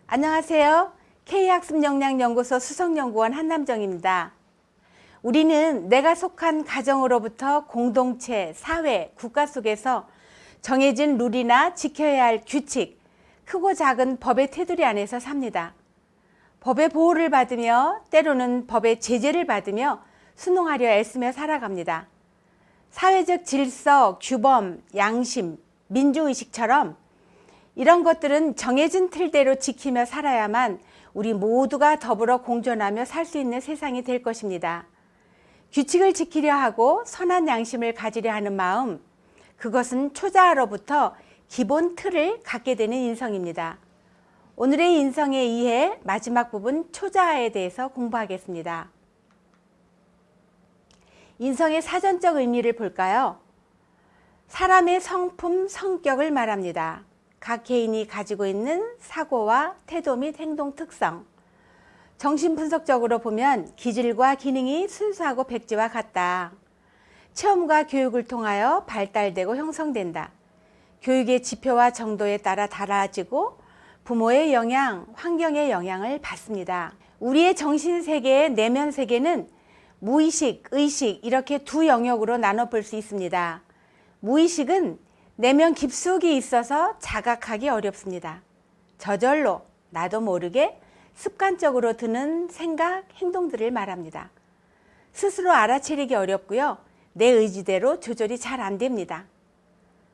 안녕하세요. K학습역량연구소 수석연구원 한남정입니다. 우리는 내가 속한 가정으로부터 공동체, 사회, 국가 속에서 정해진 룰이나 지켜야 할 규칙, 크고 작은 법의 테두리 안에서 삽니다. 법의 보호를 받으며 때로는 법의 제재를 받으며 순응하려 애쓰며 살아갑니다. 사회적 질서, 규범, 양심, 민주의식처럼 이런 것들은 정해진 틀대로 지키며 살아야만 우리 모두가 더불어 공존하며 살 수 있는 세상이 될 것입니다. 규칙을 지키려 하고 선한 양심을 가지려 하는 마음, 그것은 초자아로부터 기본 틀을 갖게 되는 인성입니다. 오늘의 인성의 이해 마지막 부분 초자아에 대해서 공부하겠습니다. 인성의 사전적 의미를 볼까요? 사람의 성품, 성격을 말합니다. 각 개인이 가지고 있는 사고와 태도 및 행동 특성. 정신분석적으로 보면 기질과 기능이 순수하고 백지와 같다. 체험과 교육을 통하여 발달되고 형성된다. 교육의 지표와 정도에 따라 달라지고 부모의 영향, 환경의 영향을 받습니다. 우리의 정신세계의 내면세계는 무의식, 의식 이렇게 두 영역으로 나눠 볼 수 있습니다. 무의식은 내면 깊숙이 있어서 자각하기 어렵습니다. 저절로 나도 모르게 습관적으로 드는 생각, 행동들을 말합니다. 스스로 알아채리기 어렵고요. 내 의지대로 조절이 잘 안 됩니다.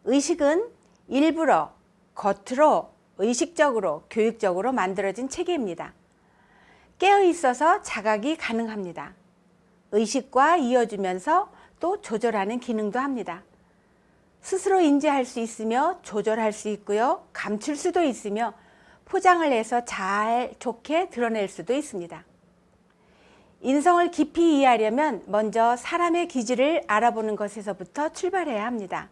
의식은 일부러, 겉으로, 의식적으로, 교육적으로 만들어진 체계입니다. 깨어 있어서 자각이 가능합니다. 의식과 이어주면서 또 조절하는 기능도 합니다. 스스로 인지할 수 있으며 조절할 수 있고요. 감출 수도 있으며 포장을 해서 잘 좋게 드러낼 수도 있습니다. 인성을 깊이 이해하려면 먼저 사람의 기질을 알아보는 것에서부터 출발해야 합니다.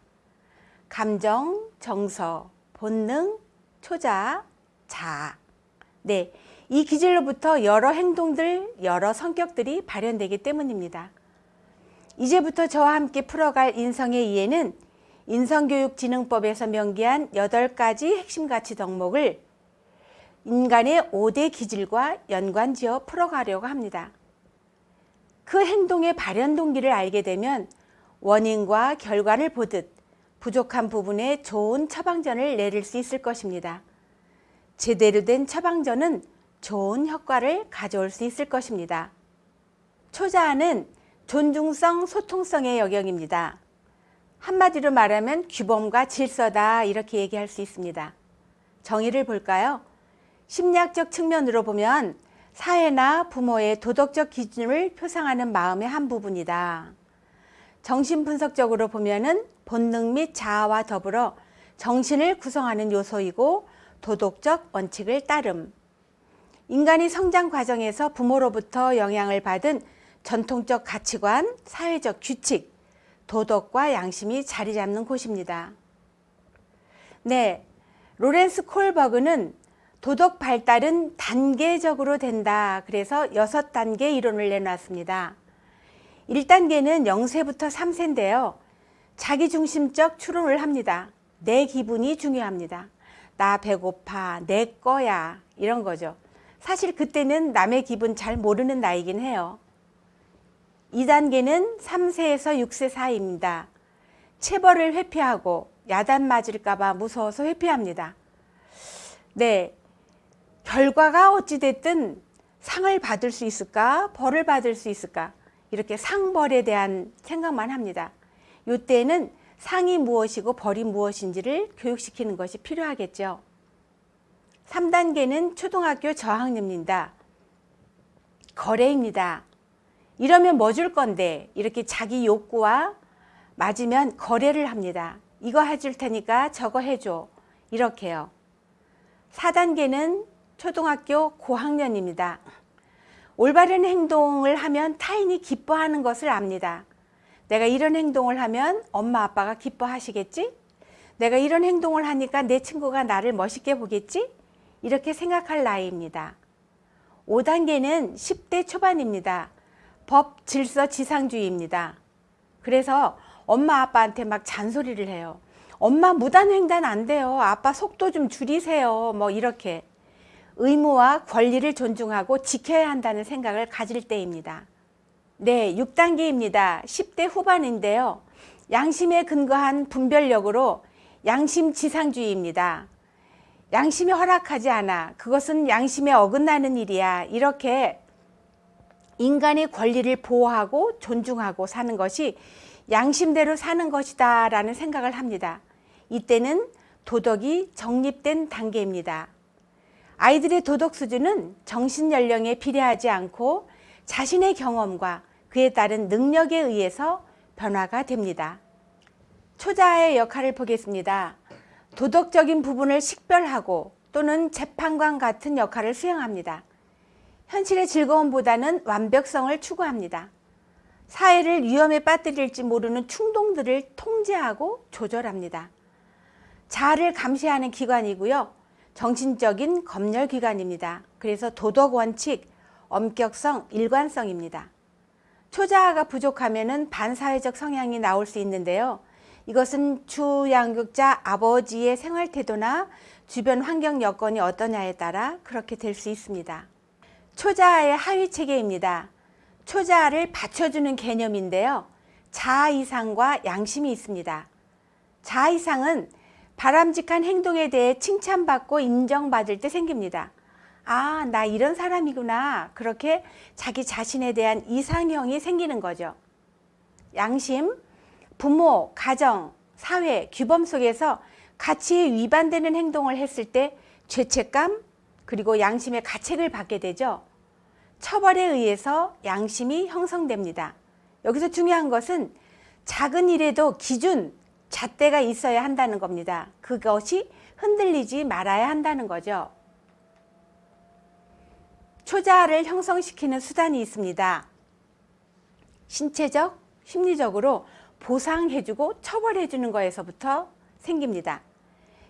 감정, 정서, 본능, 초자, 자아. 네, 이 기질로부터 여러 행동들, 여러 성격들이 발현되기 때문입니다. 이제부터 저와 함께 풀어갈 인성의 이해는 인성교육진흥법에서 명기한 8가지 핵심 가치 덕목을 인간의 5대 기질과 연관지어 풀어가려고 합니다. 그 행동의 발현 동기를 알게 되면 원인과 결과를 보듯 부족한 부분에 좋은 처방전을 내릴 수 있을 것입니다. 제대로 된 처방전은 좋은 효과를 가져올 수 있을 것입니다. 초자아는 존중성, 소통성의 영역입니다. 한마디로 말하면 규범과 질서다 이렇게 얘기할 수 있습니다. 정의를 볼까요? 심리학적 측면으로 보면 사회나 부모의 도덕적 기준을 표상하는 마음의 한 부분이다. 정신분석적으로 보면은 본능 및 자아와 더불어 정신을 구성하는 요소이고 도덕적 원칙을 따름. 인간이 성장 과정에서 부모로부터 영향을 받은 전통적 가치관, 사회적 규칙, 도덕과 양심이 자리 잡는 곳입니다. 네, 로렌스 콜버그는 도덕 발달은 단계적으로 된다. 그래서 6단계 이론을 내놨습니다. 1단계는 0세부터 3세인데요. 자기중심적 추론을 합니다. 내 기분이 중요합니다. 나 배고파, 내 거야 이런 거죠. 사실 그때는 남의 기분 잘 모르는 나이긴 해요. 2단계는 3세에서 6세 사이입니다. 체벌을 회피하고 야단 맞을까봐 무서워서 회피합니다. 네, 결과가 어찌됐든 상을 받을 수 있을까? 벌을 받을 수 있을까? 이렇게 상벌에 대한 생각만 합니다. 이때는 상이 무엇이고 벌이 무엇인지를 교육시키는 것이 필요하겠죠. 3단계는 초등학교 저학년입니다. 거래입니다. 이러면 뭐 줄 건데 이렇게 자기 욕구와 맞으면 거래를 합니다. 이거 해줄 테니까 저거 해줘 이렇게요. 4단계는 초등학교 고학년입니다. 올바른 행동을 하면 타인이 기뻐하는 것을 압니다. 내가 이런 행동을 하면 엄마 아빠가 기뻐하시겠지? 내가 이런 행동을 하니까 내 친구가 나를 멋있게 보겠지? 이렇게 생각할 나이입니다. 5단계는 10대 초반입니다. 법, 질서, 지상주의입니다. 그래서 엄마 아빠한테 막 잔소리를 해요. 엄마 무단횡단 안 돼요. 아빠 속도 좀 줄이세요. 뭐 이렇게 의무와 권리를 존중하고 지켜야 한다는 생각을 가질 때입니다. 네, 6단계입니다. 10대 후반인데요. 양심에 근거한 분별력으로 양심지상주의입니다. 양심이 허락하지 않아. 그것은 양심에 어긋나는 일이야. 이렇게 인간의 권리를 보호하고 존중하고 사는 것이 양심대로 사는 것이다 라는 생각을 합니다. 이때는 도덕이 정립된 단계입니다. 아이들의 도덕 수준은 정신 연령에 비례하지 않고 자신의 경험과 그에 따른 능력에 의해서 변화가 됩니다. 초자아의 역할을 보겠습니다. 도덕적인 부분을 식별하고 또는 재판관 같은 역할을 수행합니다. 현실의 즐거움보다는 완벽성을 추구합니다. 사회를 위험에 빠뜨릴지 모르는 충동들을 통제하고 조절합니다. 자아를 감시하는 기관이고요. 정신적인 검열기관입니다. 그래서 도덕 원칙, 엄격성, 일관성입니다. 초자아가 부족하면 반사회적 성향이 나올 수 있는데요. 이것은 주양육자 아버지의 생활태도나 주변 환경 여건이 어떠냐에 따라 그렇게 될 수 있습니다. 초자아의 하위체계입니다. 초자아를 받쳐주는 개념인데요. 자아이상과 양심이 있습니다. 자아이상은 바람직한 행동에 대해 칭찬받고 인정받을 때 생깁니다. 아, 나 이런 사람이구나. 그렇게 자기 자신에 대한 이상형이 생기는 거죠. 양심, 부모, 가정, 사회, 규범 속에서 가치에 위반되는 행동을 했을 때 죄책감, 그리고 양심의 가책을 받게 되죠. 처벌에 의해서 양심이 형성됩니다. 여기서 중요한 것은 작은 일에도 기준, 잣대가 있어야 한다는 겁니다. 그것이 흔들리지 말아야 한다는 거죠. 초자아를 형성시키는 수단이 있습니다. 신체적, 심리적으로 보상해주고 처벌해주는 거에서부터 생깁니다.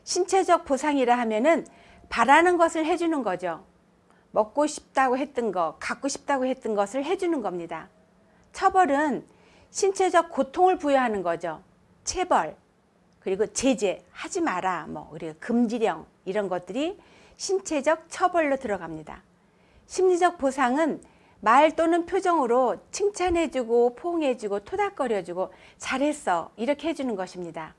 신체적 보상이라 하면은 바라는 것을 해주는 거죠. 먹고 싶다고 했던 거, 갖고 싶다고 했던 것을 해주는 겁니다. 처벌은 신체적 고통을 부여하는 거죠. 체벌, 그리고 제재, 하지 마라, 그리고 금지령 이런 것들이 신체적 처벌로 들어갑니다. 심리적 보상은 말 또는 표정으로 칭찬해주고 포옹해주고 토닥거려주고 잘했어 이렇게 해주는 것입니다.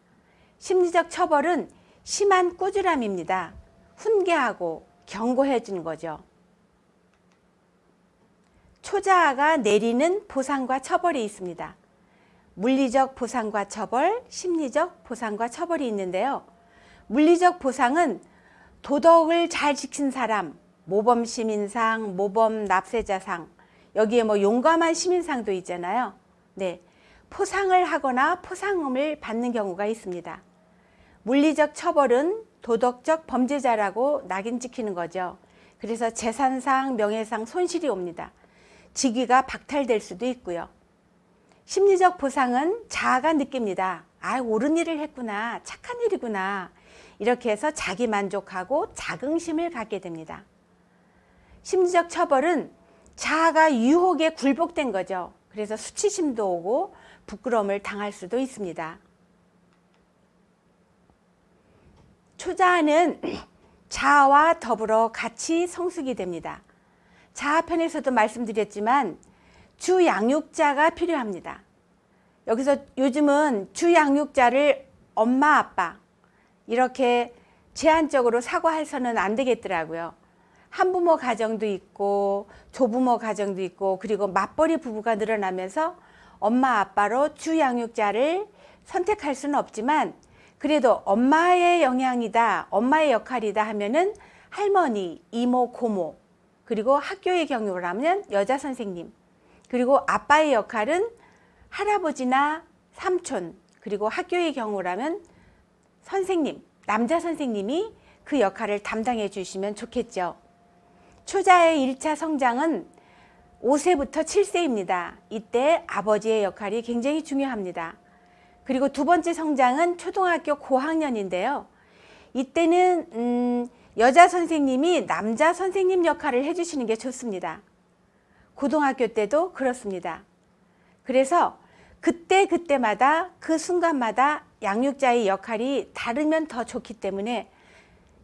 심리적 처벌은 심한 꾸지람입니다. 훈계하고 경고해주는 거죠. 초자아가 내리는 보상과 처벌이 있습니다. 물리적 보상과 처벌, 심리적 보상과 처벌이 있는데요. 물리적 보상은 도덕을 잘 지킨 사람, 모범 시민상, 모범 납세자상, 여기에 용감한 시민상도 있잖아요. 네, 포상을 하거나 포상금을 받는 경우가 있습니다. 물리적 처벌은 도덕적 범죄자라고 낙인 찍히는 거죠. 그래서 재산상, 명예상 손실이 옵니다. 직위가 박탈될 수도 있고요. 심리적 보상은 자아가 느낍니다. 아, 옳은 일을 했구나, 착한 일이구나. 이렇게 해서 자기 만족하고 자긍심을 갖게 됩니다. 심리적 처벌은 자아가 유혹에 굴복된 거죠. 그래서 수치심도 오고 부끄러움을 당할 수도 있습니다. 초자아는 자아와 더불어 같이 성숙이 됩니다. 자아편에서도 말씀드렸지만 주양육자가 필요합니다. 여기서 요즘은 주양육자를 엄마, 아빠 이렇게 제한적으로 사고해서는 안 되겠더라고요. 한부모 가정도 있고 조부모 가정도 있고 그리고 맞벌이 부부가 늘어나면서 엄마, 아빠로 주양육자를 선택할 수는 없지만 그래도 엄마의 영향이다, 엄마의 역할이다 하면은 할머니, 이모, 고모, 그리고 학교의 경우라면 여자 선생님, 그리고 아빠의 역할은 할아버지나 삼촌, 그리고 학교의 경우라면 선생님, 남자 선생님이 그 역할을 담당해 주시면 좋겠죠. 초자의 1차 성장은 5세부터 7세입니다. 이때 아버지의 역할이 굉장히 중요합니다. 그리고 두 번째 성장은 초등학교 고학년인데요. 이때는 여자 선생님이 남자 선생님 역할을 해주시는 게 좋습니다. 고등학교 때도 그렇습니다. 그래서 그때마다 그 순간마다 양육자의 역할이 다르면 더 좋기 때문에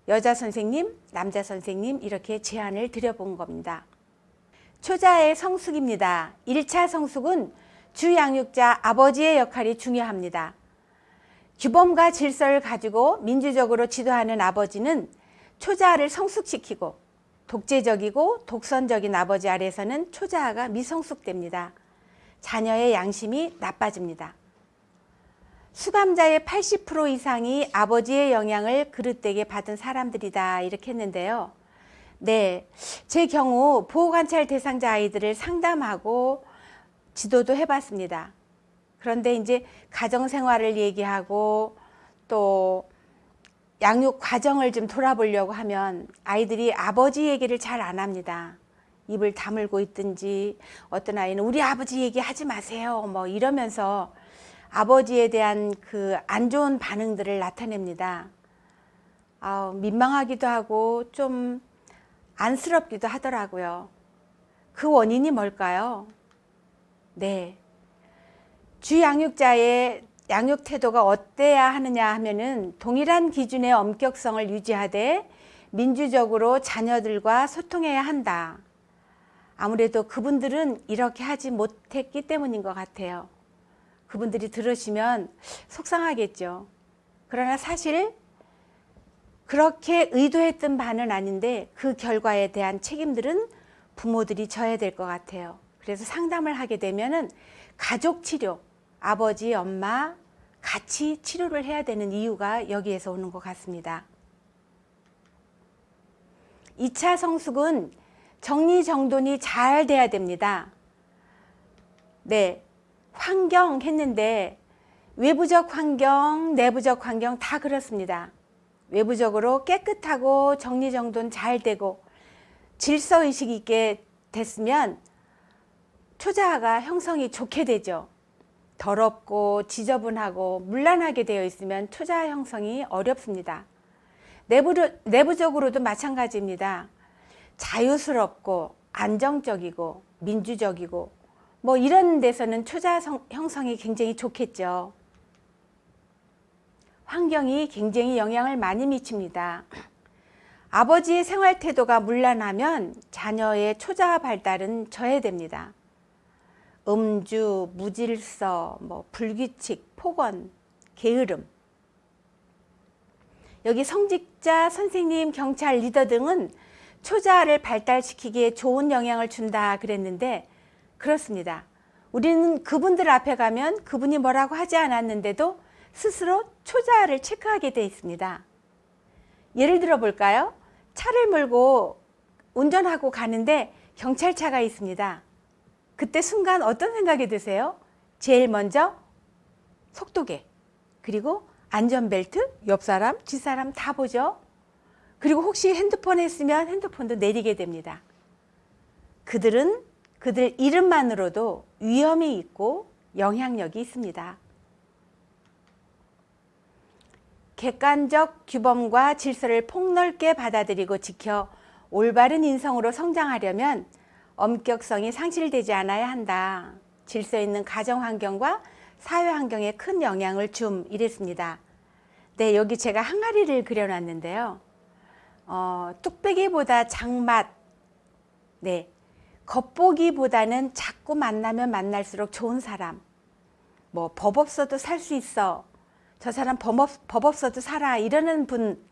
여자 선생님, 남자 선생님 이렇게 제안을 드려본 겁니다. 초자의 성숙입니다. 1차 성숙은 주 양육자 아버지의 역할이 중요합니다. 규범과 질서를 가지고 민주적으로 지도하는 아버지는 초자아를 성숙시키고 독재적이고 독선적인 아버지 아래서는 초자아가 미성숙됩니다. 자녀의 양심이 나빠집니다. 수감자의 80% 이상이 아버지의 영향을 그릇되게 받은 사람들이다 이렇게 했는데요. 네, 제 경우 보호관찰 대상자 아이들을 상담하고 지도도 해봤습니다. 그런데 이제 가정생활을 얘기하고 또 양육 과정을 좀 돌아보려고 하면 아이들이 아버지 얘기를 잘 안 합니다. 입을 다물고 있든지 어떤 아이는 우리 아버지 얘기하지 마세요 뭐 이러면서 아버지에 대한 그 안 좋은 반응들을 나타냅니다. 민망하기도 하고 좀 안쓰럽기도 하더라고요. 그 원인이 뭘까요? 네, 주 양육자의 양육 태도가 어때야 하느냐 하면은 동일한 기준의 엄격성을 유지하되 민주적으로 자녀들과 소통해야 한다. 아무래도 그분들은 이렇게 하지 못했기 때문인 것 같아요. 그분들이 들으시면 속상하겠죠. 그러나 사실 그렇게 의도했던 바는 아닌데 그 결과에 대한 책임들은 부모들이 져야 될 것 같아요. 그래서 상담을 하게 되면은 가족 치료, 아버지, 엄마 같이 치료를 해야 되는 이유가 여기에서 오는 것 같습니다. 2차 성숙은 정리정돈이 잘 돼야 됩니다. 네, 환경 했는데 외부적 환경, 내부적 환경 다 그렇습니다. 외부적으로 깨끗하고 정리정돈 잘 되고 질서의식 있게 됐으면 초자아가 형성이 좋게 되죠. 더럽고 지저분하고 문란하게 되어 있으면 초자아 형성이 어렵습니다. 내부적으로도 마찬가지입니다. 자유스럽고 안정적이고 민주적이고 뭐 이런 데서는 초자아 형성이 굉장히 좋겠죠. 환경이 굉장히 영향을 많이 미칩니다. 아버지의 생활 태도가 문란하면 자녀의 초자아 발달은 저해됩니다. 음주, 무질서, 불규칙, 폭언, 게으름. 여기 성직자, 선생님, 경찰, 리더 등은 초자아를 발달시키기에 좋은 영향을 준다 그랬는데 그렇습니다. 우리는 그분들 앞에 가면 그분이 뭐라고 하지 않았는데도 스스로 초자아를 체크하게 돼 있습니다. 예를 들어 볼까요? 차를 몰고 운전하고 가는데 경찰차가 있습니다. 그때 순간 어떤 생각이 드세요? 제일 먼저 속도계, 그리고 안전벨트, 옆 사람, 뒷 사람 다 보죠. 그리고 혹시 핸드폰 했으면 핸드폰도 내리게 됩니다. 그들은 그들 이름만으로도 위험이 있고 영향력이 있습니다. 객관적 규범과 질서를 폭넓게 받아들이고 지켜 올바른 인성으로 성장하려면 엄격성이 상실되지 않아야 한다. 질서 있는 가정 환경과 사회 환경에 큰 영향을 이랬습니다. 네, 여기 제가 항아리를 그려놨는데요. 뚝배기보다 장맛, 네, 겉보기보다는 자꾸 만나면 만날수록 좋은 사람, 법 없어도 살 수 있어, 저 사람 법 없어도 살아 이러는 분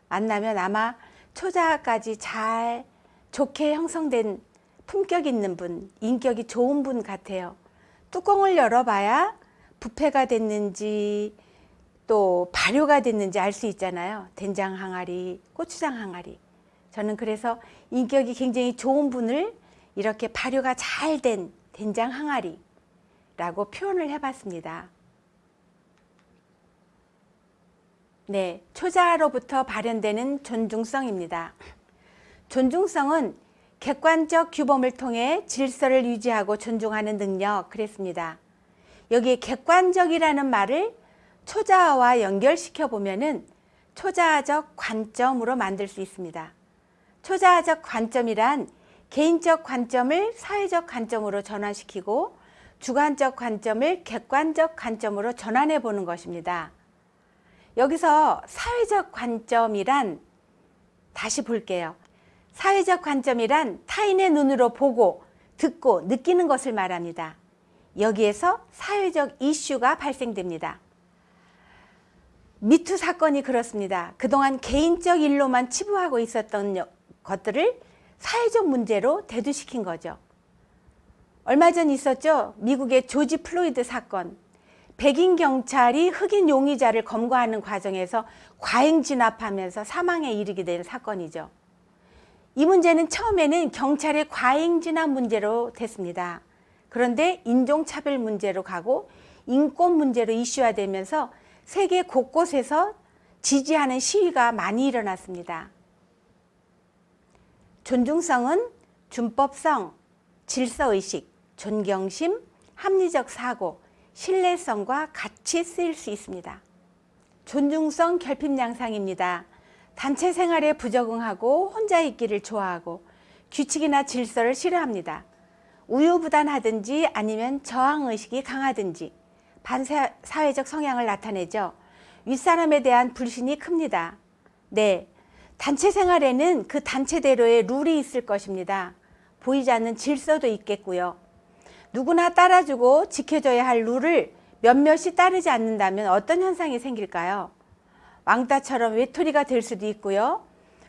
만나면 아마 초자아까지 잘 좋게 형성된 품격 있는 분, 인격이 좋은 분 같아요. 뚜껑을 열어봐야 부패가 됐는지 또 발효가 됐는지 알 수 있잖아요. 된장 항아리, 고추장 항아리. 저는 그래서 인격이 굉장히 좋은 분을 이렇게 발효가 잘 된 된장 항아리라고 표현을 해봤습니다. 네, 초자아로부터 발현되는 존중성입니다. 존중성은 객관적 규범을 통해 질서를 유지하고 존중하는 능력 그랬습니다. 여기에 객관적이라는 말을 초자아와 연결시켜 보면은 초자아적 관점으로 만들 수 있습니다. 초자아적 관점이란 개인적 관점을 사회적 관점으로 전환시키고 주관적 관점을 객관적 관점으로 전환해 보는 것입니다. 여기서 사회적 관점이란, 다시 볼게요. 사회적 관점이란 타인의 눈으로 보고 듣고 느끼는 것을 말합니다. 여기에서 사회적 이슈가 발생됩니다. 미투 사건이 그렇습니다. 그동안 개인적 일로만 치부하고 있었던 것들을 사회적 문제로 대두시킨 거죠. 얼마 전 있었죠. 미국의 조지 플로이드 사건. 백인 경찰이 흑인 용의자를 검거하는 과정에서 과잉 진압하면서 사망에 이르게 된 사건이죠. 이 문제는 처음에는 경찰의 과잉 진압 문제로 됐습니다. 그런데 인종차별 문제로 가고 인권 문제로 이슈화되면서 세계 곳곳에서 지지하는 시위가 많이 일어났습니다. 존중성은 준법성, 질서의식, 존경심, 합리적 사고, 신뢰성과 같이 쓰일 수 있습니다. 존중성 결핍 양상입니다. 단체 생활에 부적응하고 혼자 있기를 좋아하고 규칙이나 질서를 싫어합니다. 우유부단하든지 아니면 저항의식이 강하든지 반사회적 성향을 나타내죠. 윗사람에 대한 불신이 큽니다. 네, 단체 생활에는 그 단체대로의 룰이 있을 것입니다. 보이지 않는 질서도 있겠고요. 누구나 따라주고 지켜줘야 할 룰을 몇몇이 따르지 않는다면 어떤 현상이 생길까요? 왕따처럼 외톨이가 될 수도 있고요.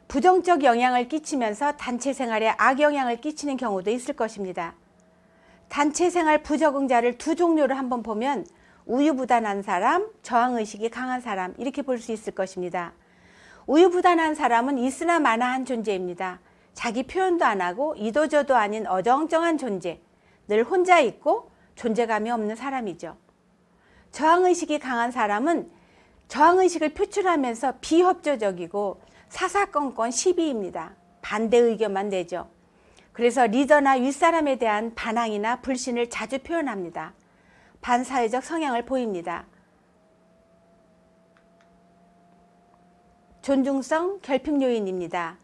부정적 영향을 끼치면서 단체 생활에 악영향을 끼치는 경우도 있을 것입니다. 단체 생활 부적응자를 두 종류로 한번 보면 우유부단한 사람, 저항의식이 강한 사람, 이렇게 볼 수 있을 것입니다. 우유부단한 사람은 있으나 마나한 존재입니다. 자기 표현도 안 하고 이도저도 아닌 어정쩡한 존재, 늘 혼자 있고 존재감이 없는 사람이죠. 저항의식이 강한 사람은 저항의식을 표출하면서 비협조적이고 사사건건 시비입니다. 반대 의견만 내죠. 그래서 리더나 윗사람에 대한 반항이나 불신을 자주 표현합니다. 반사회적 성향을 보입니다. 존중성 결핍 요인입니다.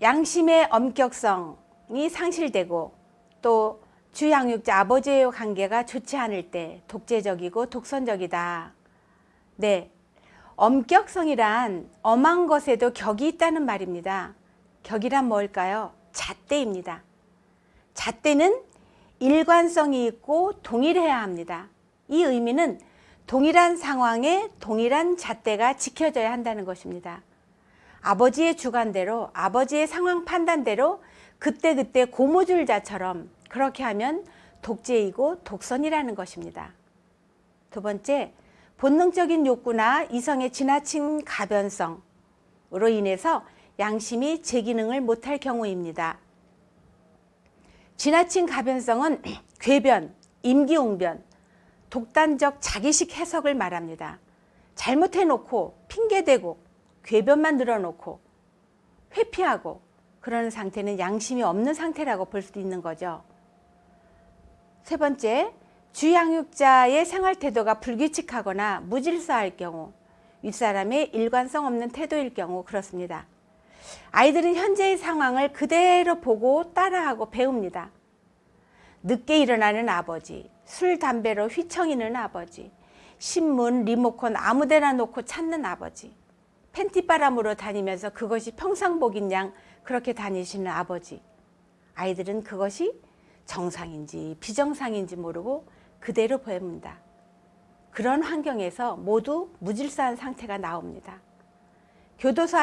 양심의 엄격성이 상실되고 또 주양육자 아버지의 관계가 좋지 않을 때 독재적이고 독선적이다. 네, 엄격성이란 엄한 것에도 격이 있다는 말입니다. 격이란 뭘까요? 잣대입니다. 잣대는 일관성이 있고 동일해야 합니다. 이 의미는 동일한 상황에 동일한 잣대가 지켜져야 한다는 것입니다. 아버지의 주관대로, 아버지의 상황 판단대로 그때그때 고무줄자처럼 그렇게 하면 독재이고 독선이라는 것입니다. 두 번째, 본능적인 욕구나 이성의 지나친 가변성으로 인해서 양심이 제 기능을 못할 경우입니다. 지나친 가변성은 궤변, 임기응변, 독단적 자기식 해석을 말합니다. 잘못해놓고 핑계대고 궤변만 늘어놓고 회피하고 그러는 상태는 양심이 없는 상태라고 볼 수도 있는 거죠. 세 번째, 주양육자의 생활 태도가 불규칙하거나 무질서할 경우, 윗사람의 일관성 없는 태도일 경우 그렇습니다. 아이들은 현재의 상황을 그대로 보고 따라하고 배웁니다. 늦게 일어나는 아버지, 술, 담배로 휘청이는 아버지, 신문, 리모컨 아무데나 놓고 찾는 아버지, 팬티바람으로 다니면서 그것이 평상복인 양 그렇게 다니시는 아버지. 아이들은 그것이 정상인지 비정상인지 모르고 그대로 배웁니다. 그런 환경에서 모두 무질서한 상태가 나옵니다. 교도소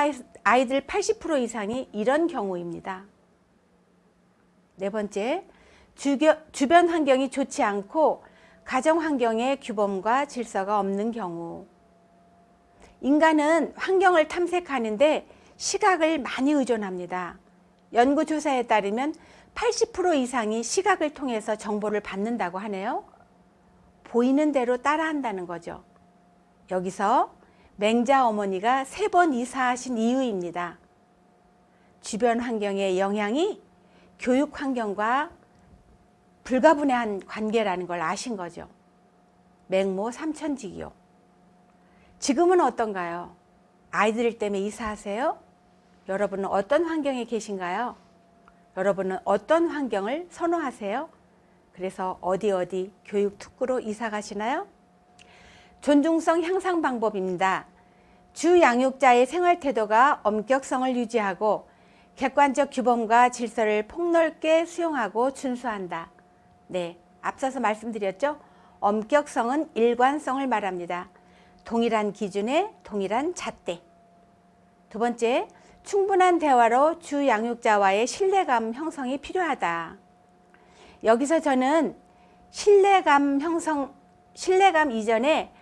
아이들 80% 이상이 이런 경우입니다. 네 번째, 주변 환경이 좋지 않고 가정 환경에 규범과 질서가 없는 경우. 인간은 환경을 탐색하는데 시각을 많이 의존합니다. 연구조사에 따르면 80% 이상이 시각을 통해서 정보를 받는다고 하네요. 보이는 대로 따라한다는 거죠. 여기서 맹자 어머니가 3번 이사하신 이유입니다. 주변 환경의 영향이 교육 환경과 불가분해한 관계라는 걸 아신 거죠. 맹모 삼천지기요. 지금은 어떤가요? 아이들 때문에 이사하세요? 여러분은 어떤 환경에 계신가요? 여러분은 어떤 환경을 선호하세요? 그래서 어디 교육 특구로 이사 가시나요? 존중성 향상 방법입니다. 주 양육자의 생활 태도가 엄격성을 유지하고 객관적 규범과 질서를 폭넓게 수용하고 준수한다. 네, 앞서서 말씀드렸죠? 엄격성은 일관성을 말합니다. 동일한 기준에 동일한 잣대. 두 번째, 충분한 대화로 주 양육자와의 신뢰감 형성이 필요하다. 여기서 저는 신뢰감 이전에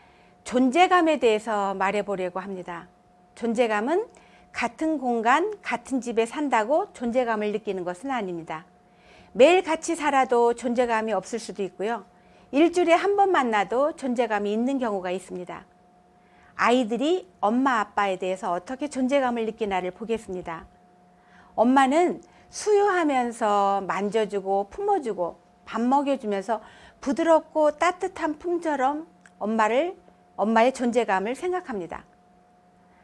존재감에 대해서 말해보려고 합니다. 존재감은 같은 공간, 같은 집에 산다고 존재감을 느끼는 것은 아닙니다. 매일 같이 살아도 존재감이 없을 수도 있고요. 일주일에 한 번 만나도 존재감이 있는 경우가 있습니다. 아이들이 엄마 아빠에 대해서 어떻게 존재감을 느끼나를 보겠습니다. 엄마는 수유하면서 만져주고 품어주고 밥 먹여주면서 부드럽고 따뜻한 품처럼 엄마의 존재감을 생각합니다.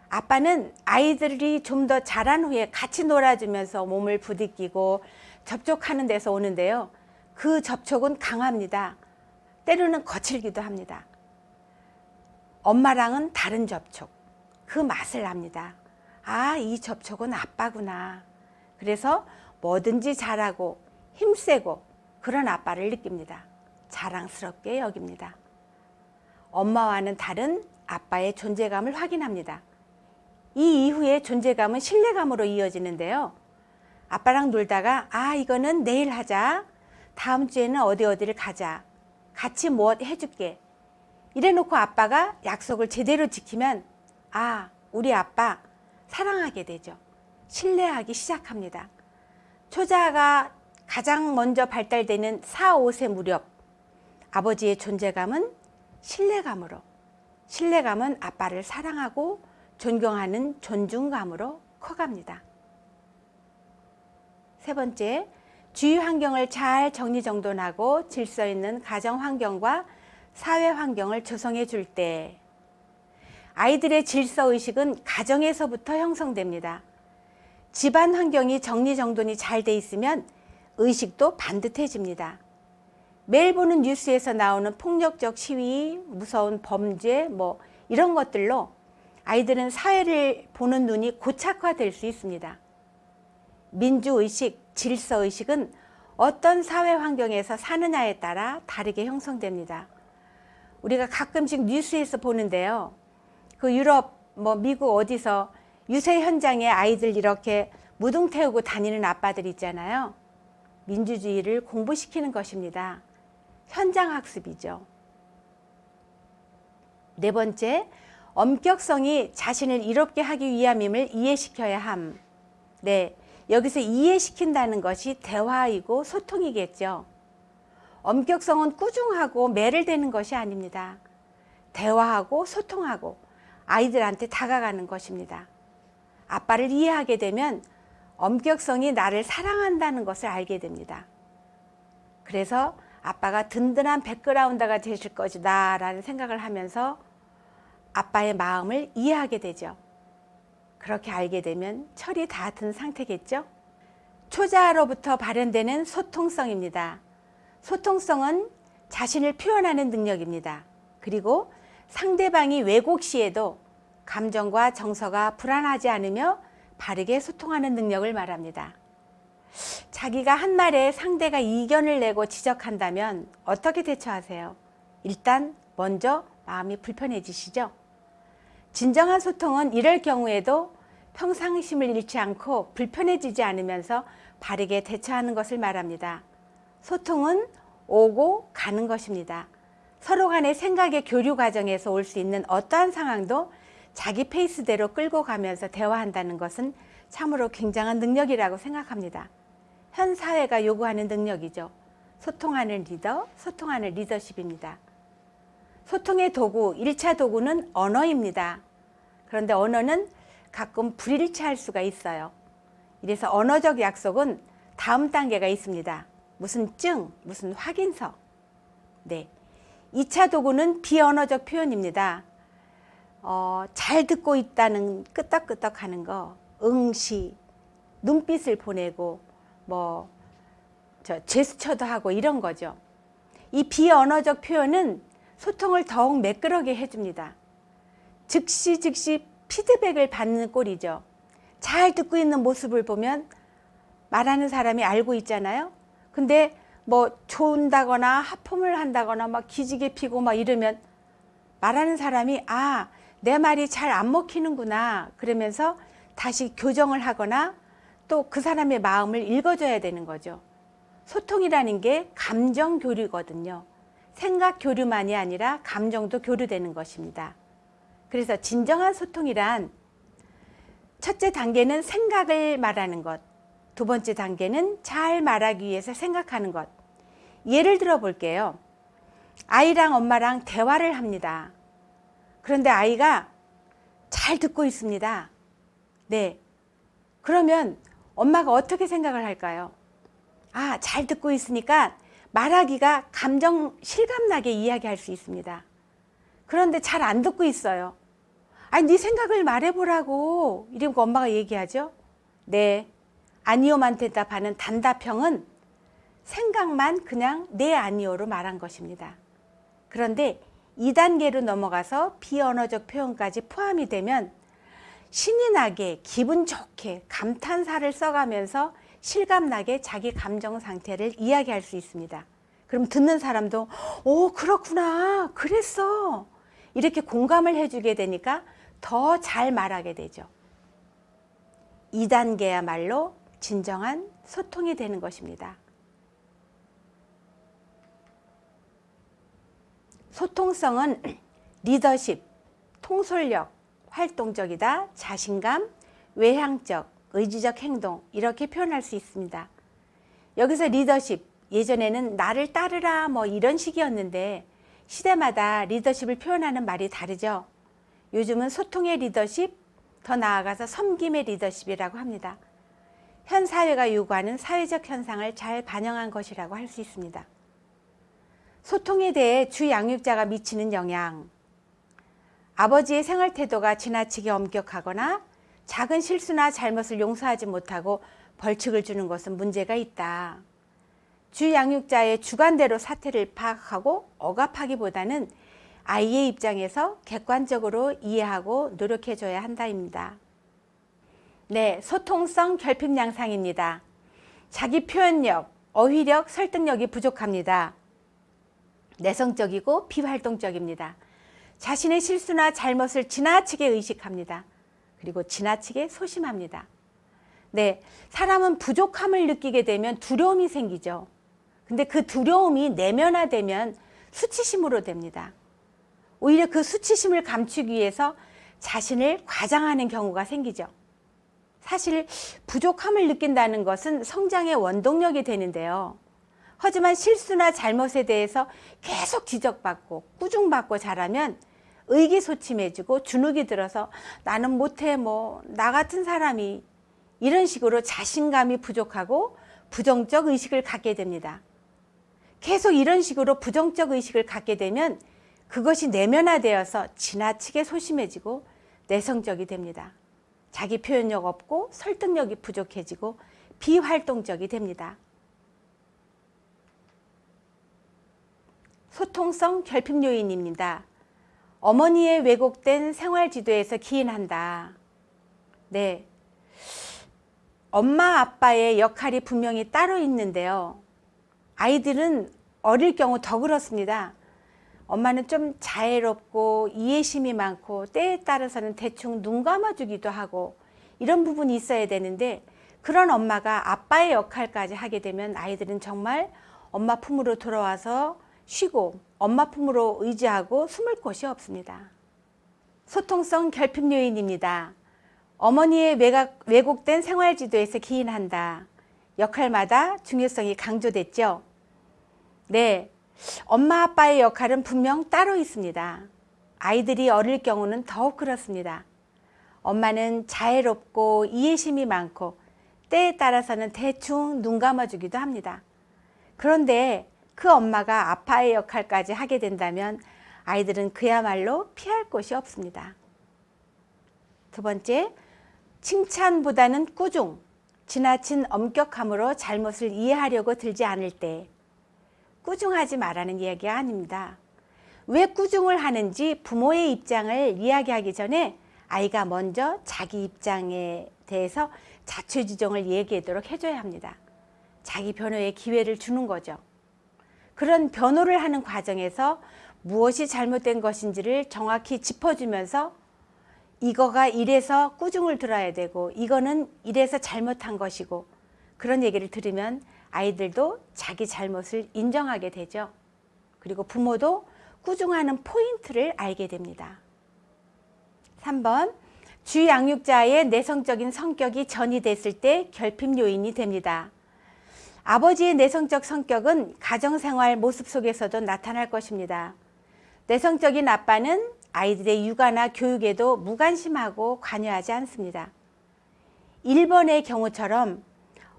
아빠는 아이들이 좀 더 자란 후에 같이 놀아주면서 몸을 부딪히고 접촉하는 데서 오는데요. 그 접촉은 강합니다. 때로는 거칠기도 합니다. 엄마랑은 다른 접촉, 그 맛을 압니다. 아, 이 접촉은 아빠구나. 그래서 뭐든지 잘하고 힘세고 그런 아빠를 느낍니다. 자랑스럽게 여깁니다. 엄마와는 다른 아빠의 존재감을 확인합니다. 이 이후에 존재감은 신뢰감으로 이어지는데요. 아빠랑 놀다가 이거는 내일 하자. 다음 주에는 어디를 가자. 같이 뭐 해줄게. 이래놓고 아빠가 약속을 제대로 지키면 우리 아빠 사랑하게 되죠. 신뢰하기 시작합니다. 초자아가 가장 먼저 발달되는 4, 5세 무렵 아버지의 존재감은 신뢰감은 아빠를 사랑하고 존경하는 존중감으로 커갑니다. 세 번째, 주위 환경을 잘 정리정돈하고 질서 있는 가정 환경과 사회 환경을 조성해 줄 때 아이들의 질서의식은 가정에서부터 형성됩니다. 집안 환경이 정리정돈이 잘 돼 있으면 의식도 반듯해집니다. 매일 보는 뉴스에서 나오는 폭력적 시위, 무서운 범죄 이런 것들로 아이들은 사회를 보는 눈이 고착화될 수 있습니다. 민주의식, 질서의식은 어떤 사회 환경에서 사느냐에 따라 다르게 형성됩니다. 우리가 가끔씩 뉴스에서 보는데요. 그 유럽, 미국 어디서 유세 현장에 아이들 이렇게 무등 태우고 다니는 아빠들 있잖아요. 민주주의를 공부시키는 것입니다. 현장 학습이죠. 네 번째, 엄격성이 자신을 이롭게 하기 위함임을 이해시켜야 함. 네, 여기서 이해시킨다는 것이 대화이고 소통이겠죠. 엄격성은 꾸중하고 매를 대는 것이 아닙니다. 대화하고 소통하고 아이들한테 다가가는 것입니다. 아빠를 이해하게 되면 엄격성이 나를 사랑한다는 것을 알게 됩니다. 그래서 아빠가 든든한 백그라운드가 되실 것이다 라는 생각을 하면서 아빠의 마음을 이해하게 되죠. 그렇게 알게 되면 철이 다 든 상태겠죠. 초자아로부터 발현되는 소통성입니다. 소통성은 자신을 표현하는 능력입니다. 그리고 상대방이 왜곡 시에도 감정과 정서가 불안하지 않으며 바르게 소통하는 능력을 말합니다. 자기가 한 말에 상대가 이견을 내고 지적한다면 어떻게 대처하세요? 일단 먼저 마음이 불편해지시죠? 진정한 소통은 이럴 경우에도 평상심을 잃지 않고 불편해지지 않으면서 바르게 대처하는 것을 말합니다. 소통은 오고 가는 것입니다. 서로 간의 생각의 교류 과정에서 올 수 있는 어떠한 상황도 자기 페이스대로 끌고 가면서 대화한다는 것은 참으로 굉장한 능력이라고 생각합니다. 현 사회가 요구하는 능력이죠. 소통하는 리더, 소통하는 리더십입니다. 소통의 도구, 1차 도구는 언어입니다. 그런데 언어는 가끔 불일치할 수가 있어요. 이래서 언어적 약속은 다음 단계가 있습니다. 무슨 증, 무슨 확인서. 네, 2차 도구는 비언어적 표현입니다. 잘 듣고 있다는 끄떡끄떡 하는 거, 응시, 눈빛을 보내고 제스처도 하고 이런 거죠. 이 비언어적 표현은 소통을 더욱 매끄러게 해줍니다. 즉시 피드백을 받는 꼴이죠. 잘 듣고 있는 모습을 보면 말하는 사람이 알고 있잖아요. 근데 뭐 조은다거나 하품을 한다거나 막 기지개 피고 막 이러면 말하는 사람이 내 말이 잘 안 먹히는구나 그러면서 다시 교정을 하거나 또 그 사람의 마음을 읽어줘야 되는 거죠. 소통이라는 게 감정 교류거든요. 생각 교류만이 아니라 감정도 교류되는 것입니다. 그래서 진정한 소통이란 첫째 단계는 생각을 말하는 것, 두 번째 단계는 잘 말하기 위해서 생각하는 것. 예를 들어 볼게요. 아이랑 엄마랑 대화를 합니다. 그런데 아이가 잘 듣고 있습니다. 네. 그러면 엄마가 어떻게 생각을 할까요? 잘 듣고 있으니까 말하기가 감정 실감나게 이야기할 수 있습니다. 그런데 잘 안 듣고 있어요. 네 생각을 말해보라고 이러고 엄마가 얘기하죠. 네, 아니요만 대답하는 단답형은 생각만 그냥 네 아니요로 말한 것입니다. 그런데 2단계로 넘어가서 비언어적 표현까지 포함이 되면 신이 나게 기분 좋게 감탄사를 써가면서 실감나게 자기 감정 상태를 이야기할 수 있습니다. 그럼 듣는 사람도 그렇구나 그랬어 이렇게 공감을 해주게 되니까 더 잘 말하게 되죠. 2단계야말로 진정한 소통이 되는 것입니다. 소통성은 리더십, 통솔력, 활동적이다, 자신감, 외향적, 의지적 행동 이렇게 표현할 수 있습니다. 여기서 리더십, 예전에는 나를 따르라 뭐 이런 식이었는데 시대마다 리더십을 표현하는 말이 다르죠. 요즘은 소통의 리더십, 더 나아가서 섬김의 리더십이라고 합니다. 현 사회가 요구하는 사회적 현상을 잘 반영한 것이라고 할 수 있습니다. 소통에 대해 주 양육자가 미치는 영향. 아버지의 생활 태도가 지나치게 엄격하거나 작은 실수나 잘못을 용서하지 못하고 벌칙을 주는 것은 문제가 있다. 주 양육자의 주관대로 사태를 파악하고 억압하기보다는 아이의 입장에서 객관적으로 이해하고 노력해줘야 한다입니다. 네, 소통성 결핍 양상입니다. 자기 표현력, 어휘력, 설득력이 부족합니다. 내성적이고 비활동적입니다. 자신의 실수나 잘못을 지나치게 의식합니다. 그리고 지나치게 소심합니다. 네, 사람은 부족함을 느끼게 되면 두려움이 생기죠. 근데 그 두려움이 내면화되면 수치심으로 됩니다. 오히려 그 수치심을 감추기 위해서 자신을 과장하는 경우가 생기죠. 사실 부족함을 느낀다는 것은 성장의 원동력이 되는데요. 하지만 실수나 잘못에 대해서 계속 지적받고 꾸중받고 자라면 의기소침해지고 주눅이 들어서 나는 못해 나 같은 사람이 이런 식으로 자신감이 부족하고 부정적 의식을 갖게 됩니다. 계속 이런 식으로 부정적 의식을 갖게 되면 그것이 내면화되어서 지나치게 소심해지고 내성적이 됩니다. 자기 표현력 없고 설득력이 부족해지고 비활동적이 됩니다. 소통성 결핍 요인입니다. 어머니의 왜곡된 생활지도에서 기인한다. 네, 엄마 아빠의 역할이 분명히 따로 있는데요. 아이들은 어릴 경우 더 그렇습니다. 엄마는 좀 자애롭고 이해심이 많고 때에 따라서는 대충 눈 감아주기도 하고 이런 부분이 있어야 되는데 그런 엄마가 아빠의 역할까지 하게 되면 아이들은 정말 엄마 품으로 돌아와서 쉬고 엄마 품으로 의지하고 숨을 곳이 없습니다. 소통성 결핍 요인입니다. 어머니의 왜곡된 생활지도에서 기인한다. 역할마다 중요성이 강조됐죠. 네, 엄마 아빠의 역할은 분명 따로 있습니다. 아이들이 어릴 경우는 더욱 그렇습니다. 엄마는 자애롭고 이해심이 많고 때에 따라서는 대충 눈 감아주기도 합니다. 그런데 그 엄마가 아빠의 역할까지 하게 된다면 아이들은 그야말로 피할 곳이 없습니다. 두 번째, 칭찬보다는 꾸중, 지나친 엄격함으로 잘못을 이해하려고 들지 않을 때. 꾸중하지 말라는 이야기가 아닙니다. 왜 꾸중을 하는지 부모의 입장을 이야기하기 전에 아이가 먼저 자기 입장에 대해서 자초지종을 얘기하도록 해줘야 합니다. 자기 변호의 기회를 주는 거죠. 그런 변호를 하는 과정에서 무엇이 잘못된 것인지를 정확히 짚어주면서 이거가 이래서 꾸중을 들어야 되고 이거는 이래서 잘못한 것이고 그런 얘기를 들으면 아이들도 자기 잘못을 인정하게 되죠. 그리고 부모도 꾸중하는 포인트를 알게 됩니다. 3번, 주양육자의 내성적인 성격이 전이됐을 때 결핍 요인이 됩니다. 아버지의 내성적 성격은 가정생활 모습 속에서도 나타날 것입니다. 내성적인 아빠는 아이들의 육아나 교육에도 무관심하고 관여하지 않습니다. 1번의 경우처럼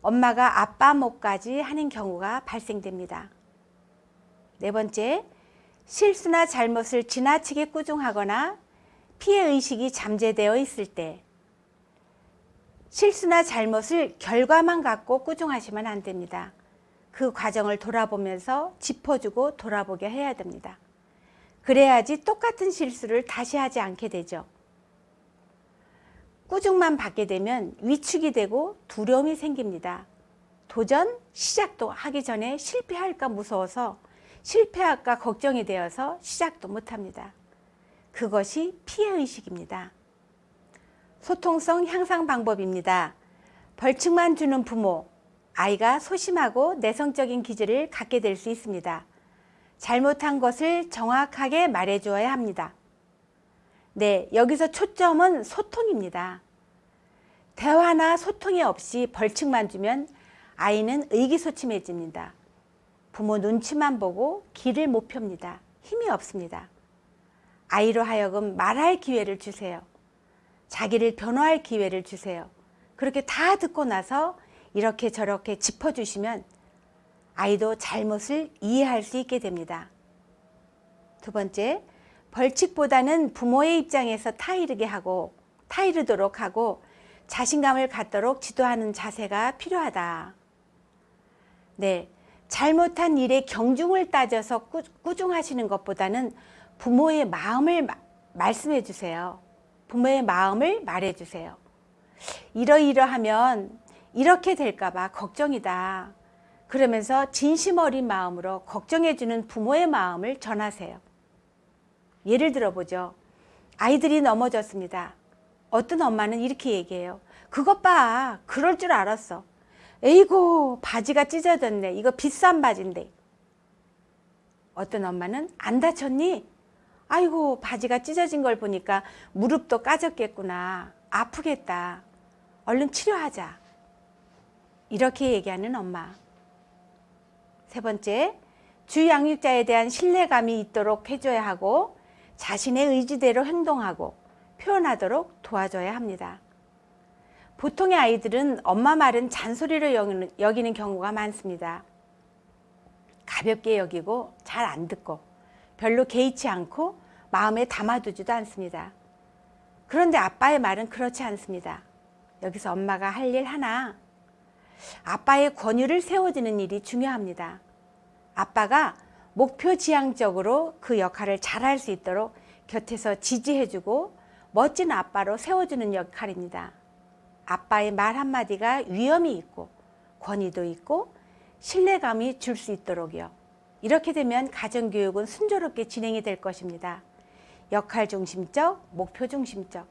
엄마가 아빠 몫까지 하는 경우가 발생됩니다. 4번째, 실수나 잘못을 지나치게 꾸중하거나 피해의식이 잠재되어 있을 때 실수나 잘못을 결과만 갖고 꾸중하시면 안 됩니다. 그 과정을 돌아보면서 짚어주고 돌아보게 해야 됩니다. 그래야지 똑같은 실수를 다시 하지 않게 되죠. 꾸중만 받게 되면 위축이 되고 두려움이 생깁니다. 도전 시작도 하기 전에 실패할까 무서워서 실패할까 걱정이 되어서 시작도 못합니다. 그것이 피해의식입니다. 소통성 향상 방법입니다. 벌칙만 주는 부모, 아이가 소심하고 내성적인 기질을 갖게 될 수 있습니다. 잘못한 것을 정확하게 말해주어야 합니다. 네, 여기서 초점은 소통입니다. 대화나 소통이 없이 벌칙만 주면 아이는 의기소침해집니다. 부모 눈치만 보고 길을 못 펴니다. 힘이 없습니다. 아이로 하여금 말할 기회를 주세요. 자기를 변호할 기회를 주세요. 그렇게 다 듣고 나서 이렇게 저렇게 짚어주시면 아이도 잘못을 이해할 수 있게 됩니다. 2번째, 벌칙보다는 부모의 입장에서 타이르도록 하고 자신감을 갖도록 지도하는 자세가 필요하다. 네, 잘못한 일의 경중을 따져서 꾸중하시는 것보다는 부모의 마음을 말씀해 주세요. 부모의 마음을 말해 주세요. 이러이러하면 이렇게 될까 봐 걱정이다. 그러면서 진심 어린 마음으로 걱정해 주는 부모의 마음을 전하세요. 예를 들어보죠. 아이들이 넘어졌습니다. 어떤 엄마는 이렇게 얘기해요. 그것 봐, 그럴 줄 알았어. 에이고, 바지가 찢어졌네. 이거 비싼 바지인데. 어떤 엄마는 안 다쳤니? 아이고, 바지가 찢어진 걸 보니까 무릎도 까졌겠구나. 아프겠다. 얼른 치료하자. 이렇게 얘기하는 엄마. 3번째, 주양육자에 대한 신뢰감이 있도록 해줘야 하고 자신의 의지대로 행동하고 표현하도록 도와줘야 합니다. 보통의 아이들은 엄마 말은 잔소리로 여기는 경우가 많습니다. 가볍게 여기고 잘 안 듣고 별로 개의치 않고 마음에 담아두지도 않습니다. 그런데 아빠의 말은 그렇지 않습니다. 여기서 엄마가 할 일 하나, 아빠의 권유를 세워주는 일이 중요합니다. 아빠가 목표 지향적으로 그 역할을 잘할 수 있도록 곁에서 지지해주고 멋진 아빠로 세워주는 역할입니다. 아빠의 말 한마디가 위엄이 있고 권위도 있고 신뢰감이 줄 수 있도록요. 이렇게 되면 가정교육은 순조롭게 진행이 될 것입니다. 역할 중심적, 목표 중심적.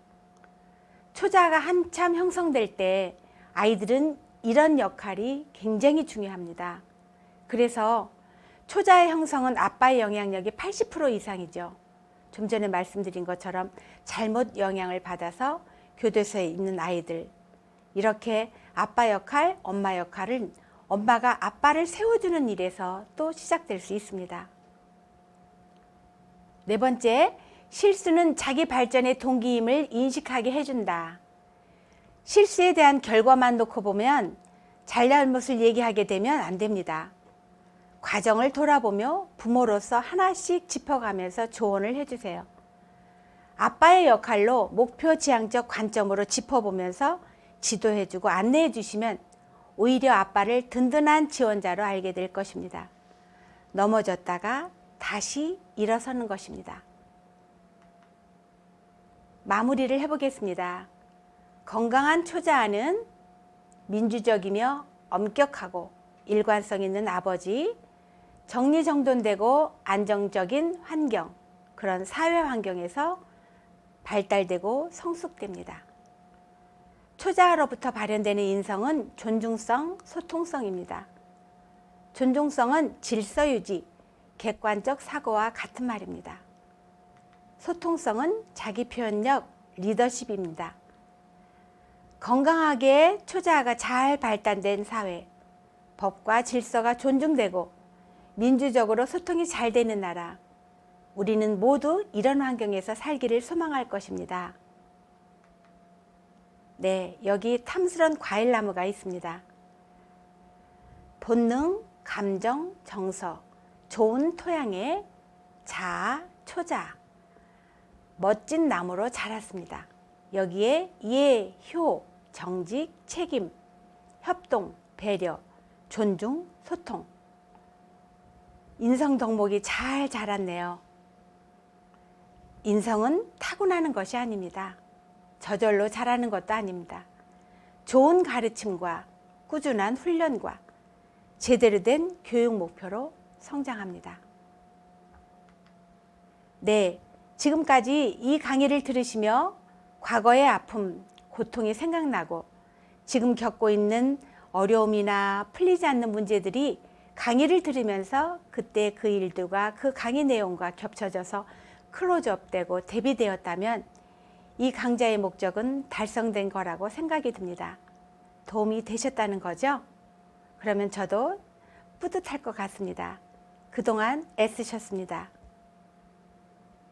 초자가 한참 형성될 때 아이들은 이런 역할이 굉장히 중요합니다. 그래서 초자의 형성은 아빠의 영향력이 80% 이상이죠. 좀 전에 말씀드린 것처럼 잘못 영향을 받아서 교도소에 있는 아이들, 이렇게 아빠 역할, 엄마 역할은 엄마가 아빠를 세워주는 일에서 또 시작될 수 있습니다. 4번째, 실수는 자기 발전의 동기임을 인식하게 해준다. 실수에 대한 결과만 놓고 보면 잘잘못을 얘기하게 되면 안 됩니다. 과정을 돌아보며 부모로서 하나씩 짚어가면서 조언을 해주세요. 아빠의 역할로 목표 지향적 관점으로 짚어보면서 지도해주고 안내해 주시면 오히려 아빠를 든든한 지원자로 알게 될 것입니다. 넘어졌다가 다시 일어서는 것입니다. 마무리를 해보겠습니다. 건강한 초자아는 민주적이며 엄격하고 일관성 있는 아버지, 정리정돈되고 안정적인 환경, 그런 사회 환경에서 발달되고 성숙됩니다. 초자아로부터 발현되는 인성은 존중성, 소통성입니다. 존중성은 질서유지, 객관적 사고와 같은 말입니다. 소통성은 자기표현력, 리더십입니다. 건강하게 초자아가 잘 발달된 사회, 법과 질서가 존중되고 민주적으로 소통이 잘 되는 나라, 우리는 모두 이런 환경에서 살기를 소망할 것입니다. 네, 여기 탐스런 과일나무가 있습니다. 본능, 감정, 정서, 좋은 토양에 자아, 초자아, 멋진 나무로 자랐습니다. 여기에 예, 효, 정직, 책임, 협동, 배려, 존중, 소통, 인성 덕목이 잘 자랐네요. 인성은 타고나는 것이 아닙니다. 저절로 자라는 것도 아닙니다. 좋은 가르침과 꾸준한 훈련과 제대로 된 교육 목표로 성장합니다. 네, 지금까지 이 강의를 들으시며 과거의 아픔, 고통이 생각나고 지금 겪고 있는 어려움이나 풀리지 않는 문제들이 강의를 들으면서 그때 그 일들과 그 강의 내용과 겹쳐져서 클로즈업되고 대비되었다면 이 강좌의 목적은 달성된 거라고 생각이 듭니다. 도움이 되셨다는 거죠? 그러면 저도 뿌듯할 것 같습니다. 그동안 애쓰셨습니다.